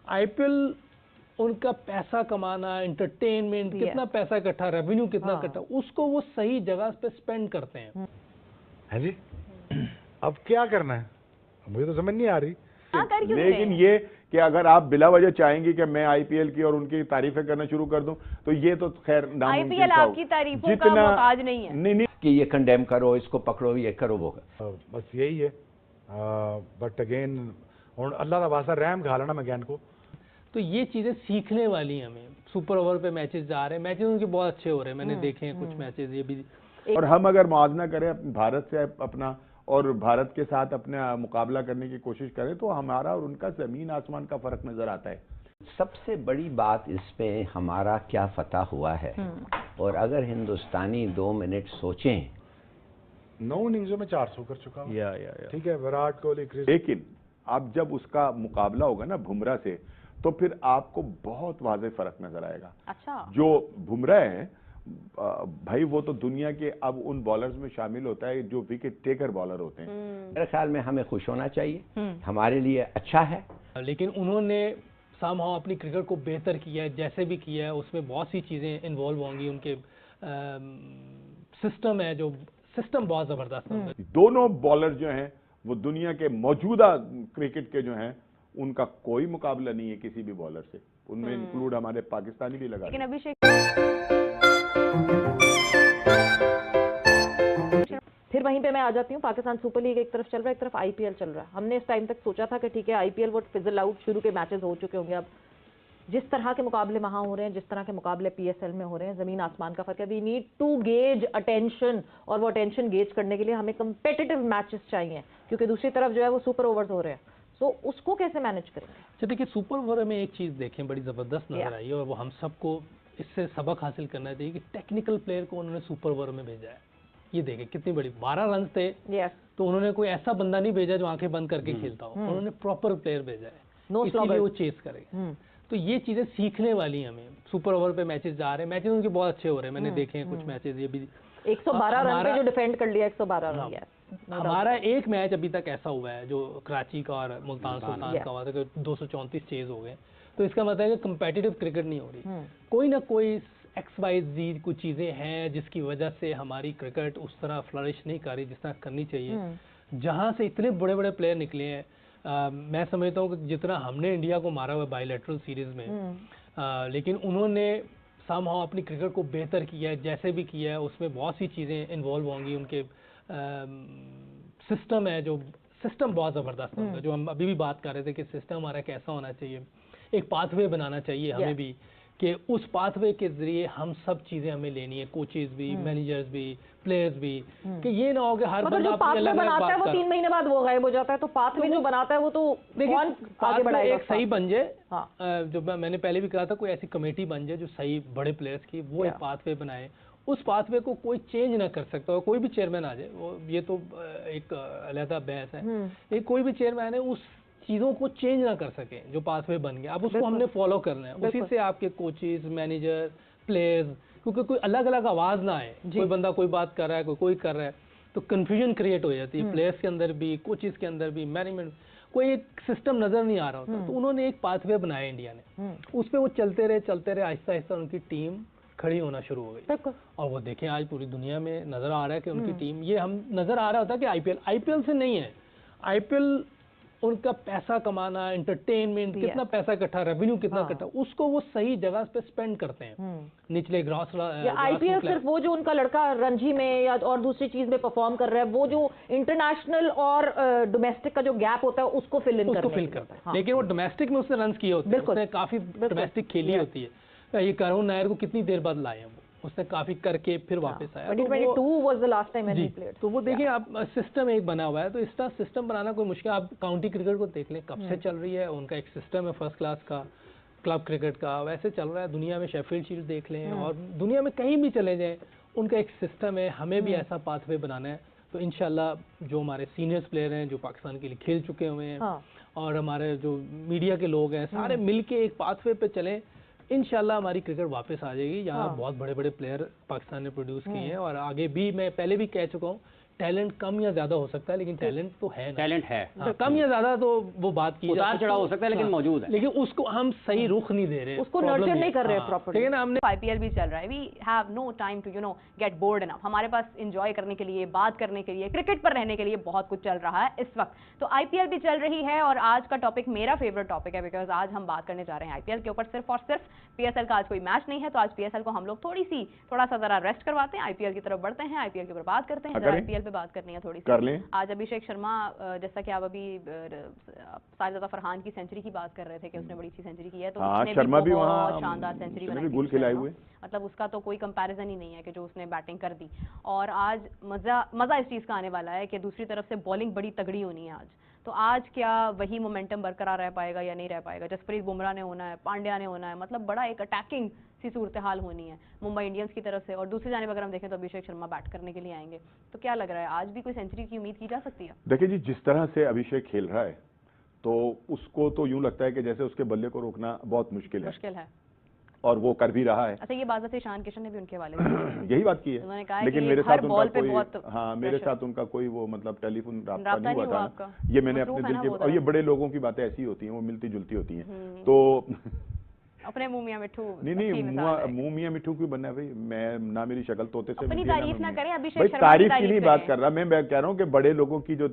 IPL उनका पैसा कमाना, एंटरटेनमेंट, कितना पैसा इकट्ठा, रेवेन्यू कितना इकट्ठा, उसको वो सही जगह पे स्पेंड करते हैं। है जी। अब क्या करना है मुझे तो समझ नहीं आ रही। लेकिन ये कि अगर आप बिला वजह चाहेंगे कि मैं आईपीएल की और उनकी तारीफें करना शुरू कर दूं, तो ये तो खैर आईपीएल आपकी तारीफों का मोहताज नहीं है। नहीं कि ये कंडेम करो, इसको पकड़ो, ये करो, वो बस यही है। बट अगेन और अल्लाह का वास्ता रहम खा लेना मैं ज्ञान को। तो ये चीजें सीखने वाली हैं। हमें सुपर ओवर पे मैचेस जा रहे हैं, मैचेस उनके बहुत अच्छे हो रहे हैं, मैंने देखे हैं कुछ मैचेस ये भी। और हम अगर मुआवजा करें भारत से अपना और भारत के साथ अपना मुकाबला करने की कोशिश करें, तो हमारा और उनका जमीन आसमान का फर्क नजर आता है। सबसे बड़ी बात इसमें हमारा क्या फतह हुआ है, और अगर हिंदुस्तानी 2 मिनट सोचें। 9 इनिंग्सों में 400 कर चुका हूं। या। ठीक है, विराट कोहली, लेकिन अब जब उसका मुकाबला होगा ना बुमराह से, तो फिर आपको बहुत वाज़ेह फर्क नजर आएगा। अच्छा। जो बुमराह है भाई, वो तो दुनिया के अब उन बॉलर्स में शामिल होता है जो विकेट टेकर बॉलर होते हैं। मेरे ख्याल में हमें खुश होना चाहिए, हमारे लिए अच्छा है। लेकिन उन्होंने समहाउ अपनी क्रिकेट को बेहतर किया है, जैसे भी किया है उसमें बहुत सी चीजें इन्वॉल्व होंगी। उनके सिस्टम है, जो सिस्टम बहुत जबरदस्त है। दोनों बॉलर जो हैं वो दुनिया के मौजूदा क्रिकेट के जो हैं उनका कोई मुकाबला नहीं है किसी भी बॉलर से, उनमें इंक्लूड हमारे पाकिस्तानी भी लगा। लेकिन अभिषेक फिर वहीं पे मैं आ जाती हूँ। पाकिस्तान सुपर लीग एक तरफ चल रहा है, एक तरफ आईपीएल चल रहा है। हमने इस टाइम तक सोचा था कि ठीक है आईपीएल वो फिजल आउट, शुरू के मैचेस हो चुके होंगे। अब जिस तरह के मुकाबले वहां हो रहे हैं, जिस तरह के मुकाबले पीएसएल में हो रहे हैं, जमीन आसमान का फर्क है। We need to gaze attention, और वो अटेंशन गेज करने के लिए हमें कंपेटिटिव मैचेस चाहिए, क्योंकि दूसरी तरफ जो है वो सुपर ओवर्स हो रहे हैं। सो उसको कैसे मैनेज करेंगे? अच्छा देखिए, सुपर ओवर में एक चीज देखें बड़ी जबरदस्त नजर आई है, और वो हम सबको इससे सबक हासिल करना चाहिए कि टेक्निकल प्लेयर को उन्होंने सुपर ओवर में भेजा है। ये देखें कितनी बड़ी 12 रन थे, तो उन्होंने कोई ऐसा बंदा नहीं भेजा जो आंखें बंद करके खेलता हो, उन्होंने प्रॉपर प्लेयर भेजा है, इसीलिए वो चेस करेगा। तो ये चीजें सीखने वाली हैं हमें। सुपर ओवर पे मैचेस जा रहे हैं, मैचेस उनके बहुत अच्छे हो रहे हैं, मैंने देखे हैं कुछ मैचेस ये भी। 112 रन पे जो डिफेंड कर लिया, 112 रन गया। हमारा एक मैच अभी तक ऐसा हुआ है जो कराची का और मुल्तान सुल्तान का हुआ था, 234 चेज हो गए। तो इसका मतलब है कि कंपेटिटिव क्रिकेट नहीं हो रही। कोई ना कोई XYZ कुछ चीजें हैं जिसकी वजह से हमारी क्रिकेट उस तरह फ्लरिश नहीं कर रही जिस तरह करनी चाहिए। जहां से इतने बड़े बड़े प्लेयर निकले हैं, मैं समझता हूँ कि जितना हमने इंडिया को मारा हुआ बायलैटरल सीरीज में, लेकिन उन्होंने समहाउ अपनी क्रिकेट को बेहतर किया है, जैसे भी किया है उसमें बहुत सी चीजें इन्वॉल्व होंगी। उनके सिस्टम है, जो सिस्टम बहुत जबरदस्त है, जो हम अभी भी बात कर रहे थे कि सिस्टम हमारा कैसा होना चाहिए। एक पाथवे बनाना चाहिए हमें भी, कि उस पाथवे के जरिए हम सब चीजें हमें लेनी है, कोचेस भी, मैनेजर्स भी, प्लेयर्स भी, कि ये ना हो कि हर बंदा अपनी अलग अलग बात वो 3 महीने बाद वो गायब हो जाता है। तो पाथवे जो बनाता है वो तो कौन आगे बढ़ाएगा? एक सही बन जाए, जो मैंने पहले भी कहा था, कोई ऐसी कमेटी बन जाए जो सही बड़े प्लेयर्स की, वो एक पाथवे बनाए। उस पाथवे को कोई चेंज ना कर सकता, और कोई भी चेयरमैन आ जाए, वो ये तो एक अलग बहस है। ये कोई भी चेयरमैन है उस चीजों को चेंज ना कर सके जो पाथवे बन गया। अब उसको हमने फॉलो करना है, उसी से आपके कोचेस, मैनेजर, प्लेयर्स, क्योंकि कोई अलग अलग आवाज ना आए, कोई बंदा कोई बात कर रहा है, कोई कर रहा है, तो कंफ्यूजन क्रिएट हो जाती है प्लेयर्स के अंदर भी, कोचेस के अंदर भी, मैनेजमेंट, कोई एक सिस्टम नजर नहीं आ रहा होता। तो उन्होंने एक पाथवे बनाया इंडिया ने, उस पर वो चलते रहे, आहिस्ता आहिस्ता उनकी टीम खड़ी होना शुरू हो गई। और वो देखें आज पूरी दुनिया में नजर आ रहा है कि उनकी टीम, ये हम नजर आ रहा होता कि आईपीएल से नहीं है। आईपीएल उनका पैसा कमाना, एंटरटेनमेंट, कितना पैसा इकट्ठा, रेवेन्यू कितना इकट्ठा, उसको वो सही जगह पे स्पेंड करते हैं, निचले ग्रास। आईपीएल सिर्फ वो जो उनका लड़का रणजी में या और दूसरी चीज में परफॉर्म कर रहा है, वो जो इंटरनेशनल और डोमेस्टिक का जो गैप होता है उसको फिल करता है। लेकिन वो डोमेस्टिक में उसने रन किए होते हैं, उसने काफी डोमेस्टिक खेली होती है। ये करुण नायर को कितनी देर बाद लाए हैं, उसने काफी करके फिर वापस आया। 2022 was the last time he played। तो वो देखिए आप, सिस्टम एक बना हुआ है, तो इसका सिस्टम बनाना कोई मुश्किल। आप काउंटी क्रिकेट को देख लें, कब से चल रही है, उनका एक सिस्टम है फर्स्ट क्लास का, क्लब क्रिकेट का वैसे चल रहा है। दुनिया में शेफील्ड शील्ड देख लें, और दुनिया में कहीं भी चले जाएं, उनका एक सिस्टम है। हमें भी ऐसा पाथवे बनाना है। तो इंशाल्लाह जो हमारे सीनियर्स प्लेयर हैं, जो पाकिस्तान के लिए खेल चुके हुए हैं, और हमारे जो मीडिया के लोग हैं, सारे मिलके एक पाथवे पे चलें, इंशाल्लाह हमारी क्रिकेट वापस आ जाएगी। यहाँ बहुत बड़े बड़े प्लेयर पाकिस्तान ने प्रोड्यूस किए हैं, और आगे भी मैं पहले भी कह चुका हूँ टैलेंट कम या ज्यादा हो सकता है, लेकिन टैलेंट तो है ना। टैलेंट है, हाँ, कम या ज्यादा तो वो बात की उतार चढ़ाव हो सकता है, लेकिन मौजूद है। लेकिन उसको हम सही रुख नहीं दे रहे, उसको नर्चर नहीं कर रहे प्रॉपर्ली। ठीक है ना। हमने आईपीएल भी चल रहा है, we have no time to get bored enough. हमारे पास एंजॉय करने के लिए, बात करने के लिए, क्रिकेट पर रहने के लिए बहुत कुछ चल रहा है इस वक्त। तो आईपीएल भी चल रही है और आज का टॉपिक मेरा फेवरेट टॉपिक है, बिकॉज आज हम बात करने जा रहे हैं आईपीएल के ऊपर। सिर्फ और सिर्फ पीएसएल का आज कोई मैच नहीं है, तो आज पीएसएल को हम लोग थोड़ा सा जरा रेस्ट करवाते हैं, आईपीएल की तरफ बढ़ते हैं, आईपीएल के ऊपर बात करते हैं। आईपीएल पे बात करनी है थोड़ी कर लें। आज अभिषेक शर्मा, जैसा कि आप अभी साजिदा फरहान की सेंचुरी की बात कर रहे थे कि उसने बड़ी अच्छी सेंचुरी की है, तो उसने शर्मा भी बहुत वहाँ शानदार सेंचुरी उसने बनाई भी गोल खिलाए हुए। मतलब उसका तो कोई कंपैरिजन ही नहीं है कि जो उसने बैटिंग कर दी। और आज मजा इस चीज का आने वाला है कि दूसरी तरफ से बॉलिंग बड़ी तगड़ी होनी है आज। तो आज क्या वही मोमेंटम बरकरार रह पाएगा या नहीं रह पाएगा? जसप्रीत बुमराह ने होना है, पांड्या ने होना है, मतलब बड़ा एक अटैकिंग सी सूरत हाल होनी है मुंबई इंडियंस की तरफ से। और दूसरी जानिब अगर हम देखें तो अभिषेक शर्मा बैट करने के लिए आएंगे, तो क्या लग रहा है आज भी कोई सेंचुरी की उम्मीद की जा सकती है? देखिए जी, जिस तरह से अभिषेक खेल रहा है तो उसको तो यूं लगता है कि जैसे उसके बल्ले को रोकना बहुत मुश्किल है, और वो कर भी रहा है। अच्छा, ये बात से ईशान किशन ने भी उनके वाले यही बात की उन्होंने है, कहा लेकिन कि मेरे हर साथ बॉल उनका पे बहुत कोई मेरे साथ उनका कोई वो मतलब टेलीफोन राब्ता नहीं हुआ आपका। था। ये मैंने मसरूफ अपने है दिल ना के, वो और ये जरा। बड़े लोगों की बातें ऐसी होती हैं, वो मिलती जुलती होती हैं। तो अपने मुंह मियां मिट्ठू नहीं, मुंह मियां मिट्ठू क्यों बनना है भाई? मैं ना मेरी शक्ल तोते से अपनी मिलती है, तारीफ ना करें, अभिषेक भाई शर्मा की तारीफ की तारीफ नहीं करें। बात कर रहा मैं कह रहा हूँ कि बड़े लोगों की जो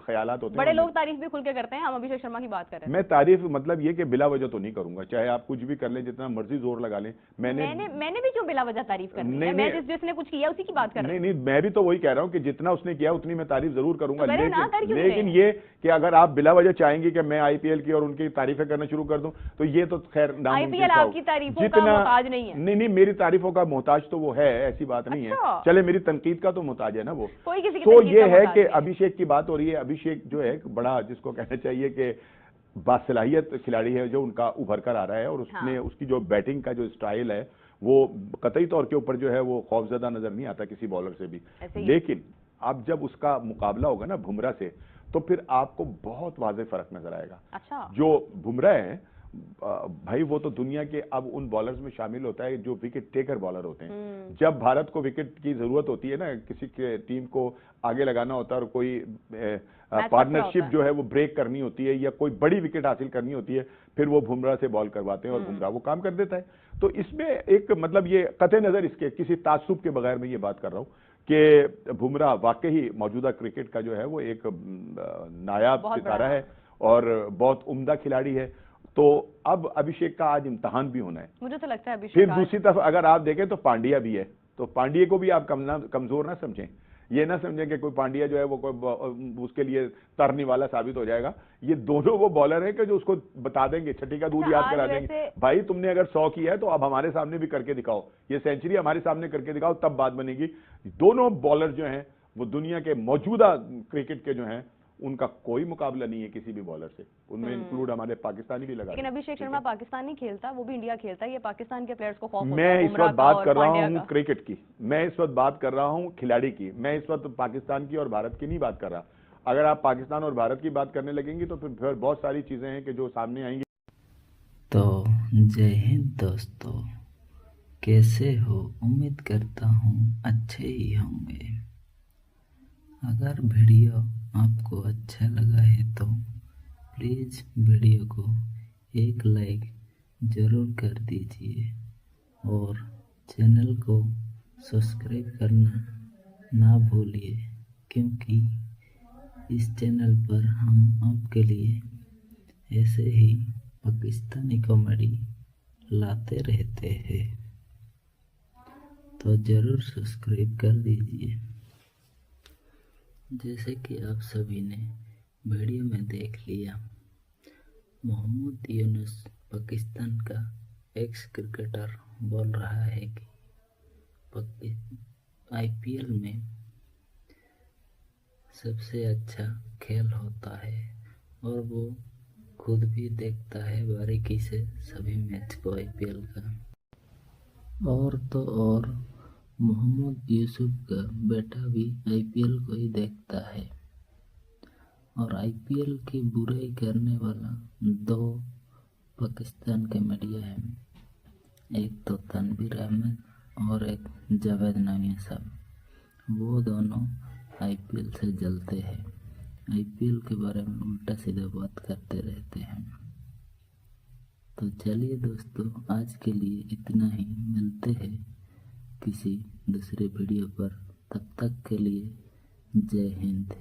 ख्यालात होते हैं, बड़े लोग तारीफ भी खुल के करते हैं, हम अभिषेक शर्मा की बात कर रहे हैं। मैं तारीफ मतलब ये कि बिला वजह तो नहीं करूंगा, चाहे आप कुछ भी कर लें, जितना मर्जी जोर लगा लें। मैंने भी क्यों बिला वजह तारीफ करनी है? मैं जिसने कुछ किया उसी की बात कर रहा हूं। नहीं, मैं भी तो वही कह रहा हूं कि जितना उसने किया उतनी मैं तारीफ जरूर करूंगा, तो लेकिन ये कि अगर आप बिला वजह चाहेंगे कि मैं आईपीएल की और उनकी तारीफें करना शुरू कर दूं, तो ये तो खैर आईपीएल आपकी तारीफों का मोहताज नहीं है। नहीं, मेरी तारीफों का मोहताज तो वो है, ऐसी बात नहीं है। चले, मेरी तनकीद का तो मोहताज है ना वो। कोई किसी की तो तनकीद ये का है मोहताज कि नहीं है। अभिषेक की बात हो रही है। अभिषेक जो है बड़ा, जिसको कहना चाहिए कि बासलाहियत खिलाड़ी है, जो उनका उभर कर आ रहा है, और उसने उसकी जो बैटिंग का जो स्टाइल है वो कतई तौर के ऊपर जो है वो खौफजदा नजर नहीं आता किसी बॉलर से भी। लेकिन अब जब उसका मुकाबला होगा ना बुमराह से, तो फिर आपको बहुत वाज़ेह फर्क नजर आएगा। अच्छा, जो बुमराह है भाई, वो तो दुनिया के अब उन बॉलर्स में शामिल होता है जो विकेट टेकर बॉलर होते हैं। जब भारत को विकेट की जरूरत होती है ना, किसी के टीम को आगे लगाना होता है और कोई पार्टनरशिप जो है वो ब्रेक करनी होती है या कोई बड़ी विकेट हासिल करनी होती है, फिर वो बुमराह से बॉल करवाते हैं और बुमराह वो काम कर देता है। तो इसमें एक मतलब ये कतई नजर इसके किसी तासुब के बगैर मैं ये बात कर रहा हूँ कि बुमराह वाकई मौजूदा क्रिकेट का जो है वो एक नायाब सितारा है और बहुत उम्दा खिलाड़ी है। तो अब अभिषेक का आज इम्तिहान भी होना है। मुझे तो लगता है अभिषेक। फिर दूसरी तरफ अगर आप देखें तो पांड्या भी है, तो पांड्या को भी आप कमजोर ना समझें। ये ना समझें कि कोई पांड्या जो है वो उसके लिए तरने वाला साबित हो जाएगा। ये दोनों वो बॉलर हैं कि जो उसको बता देंगे, छठी का दूध याद करा देंगे, भाई तुमने अगर 100 किया है तो अब हमारे सामने भी करके दिखाओ, ये सेंचुरी हमारे सामने करके दिखाओ, तब बात बनेगी। दोनों बॉलर जो हैं वो दुनिया के मौजूदा क्रिकेट के जो हैं उनका कोई मुकाबला नहीं है किसी भी बॉलर से, उनमें इंक्लूड हमारे पाकिस्तानी भी लगा। लेकिन अभिषेक शर्मा पाकिस्तान नहीं खेलता, वो भी इंडिया खेलता है। ये पाकिस्तान के प्लेयर्स को खौफ होता है। मैं इस वक्त बात कर रहा हूँ क्रिकेट की, मैं इस वक्त बात कर रहा हूँ खिलाड़ी की, मैं इस वक्त पाकिस्तान की और भारत की नहीं बात कर रहा। अगर आप पाकिस्तान और भारत की बात करने लगेंगी तो फिर बहुत सारी चीजें हैं कि जो सामने आएंगी। तो जय हिंद दोस्तों, कैसे हो? उम्मीद करता हूँ अच्छे ही होंगे। अगर वीडियो आपको अच्छा लगा है तो प्लीज़ वीडियो को एक लाइक ज़रूर कर दीजिए और चैनल को सब्सक्राइब करना ना भूलिए, क्योंकि इस चैनल पर हम आपके लिए ऐसे ही पाकिस्तानी कॉमेडी लाते रहते हैं, तो ज़रूर सब्सक्राइब कर दीजिए। जैसे कि आप सभी ने वीडियो में देख लिया, मोहम्मद यूनुस पाकिस्तान का एक्स क्रिकेटर बोल रहा है कि आईपीएल में सबसे अच्छा खेल होता है और वो खुद भी देखता है बारीकी से सभी मैच को आईपीएल का। और तो और मोहम्मद यूसुफ का बेटा भी आईपीएल को ही देखता है। और आईपीएल की बुराई करने वाला 2 पाकिस्तान के मीडिया हैं, एक तो तनवीर अहमद और एक जावेद नवीन साहब। वो दोनों आईपीएल से जलते हैं, आईपीएल के बारे में उल्टा सीधा बात करते रहते हैं। तो चलिए दोस्तों, आज के लिए इतना ही। मिलते हैं किसी दूसरे वीडियो पर, तब तक के लिए जय हिंद।